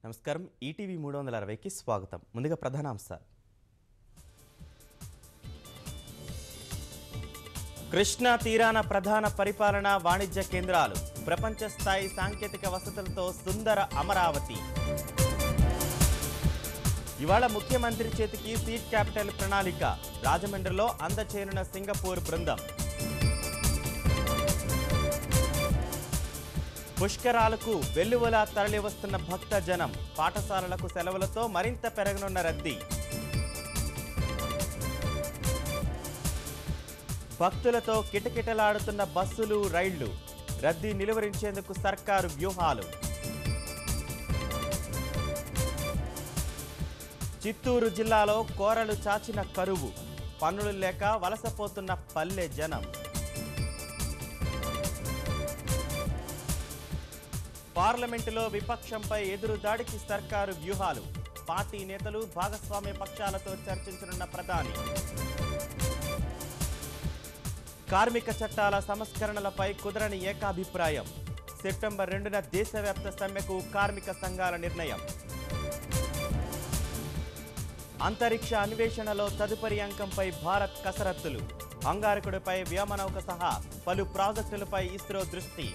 నమస్కారం ఈటీవీ 360కి స్వాగతం. ముందుగా ప్రధానాంశాలు. కృష్ణా తీరాన ప్రధాన పరిపాలన వాణిజ్య కేంద్రాలు, ప్రపంచ స్థాయి సాంకేతిక వసతులతో సుందర అమరావతి. ఇవాళ ముఖ్యమంత్రి చేతికి సీడ్ క్యాపిటల్ ప్రణాళిక, రాజమండ్రిలో అందచేయనున్న సింగపూర్ బృందం. పుష్కరాలకు వెల్లువలా తరలివస్తున్న భక్త జనం, పాఠశాలలకు సెలవులతో మరింత పెరగనున్న రద్దీ. భక్తులతో కిటకిటలాడుతున్న బస్సులు, రైళ్లు, రద్దీ నిలువరించేందుకు సర్కారు వ్యూహాలు. చిత్తూరు జిల్లాలో కోరలు చాచిన కరువు, పన్నులు లేక వలసపోతున్న పల్లె జనం. పార్లమెంటులో విపక్షంపై ఎదురుదాడికి సర్కారు వ్యూహాలు, పార్టీ నేతలు భాగస్వామ్య పక్షాలతో చర్చించనున్న ప్రధాని. కార్మిక చట్టాల సంస్కరణలపై కుదరని ఏకాభిప్రాయం, సెప్టెంబర్ 2న దేశవ్యాప్త సమ్మెకు కార్మిక సంఘాల నిర్ణయం. అంతరిక్ష అన్వేషణలో తదుపరి అంకంపై భారత్ కసరత్తులు, అంగారకుడిపై వ్యోమనౌక సహా పలు ప్రాజెక్టులపై ఇస్రో దృష్టి.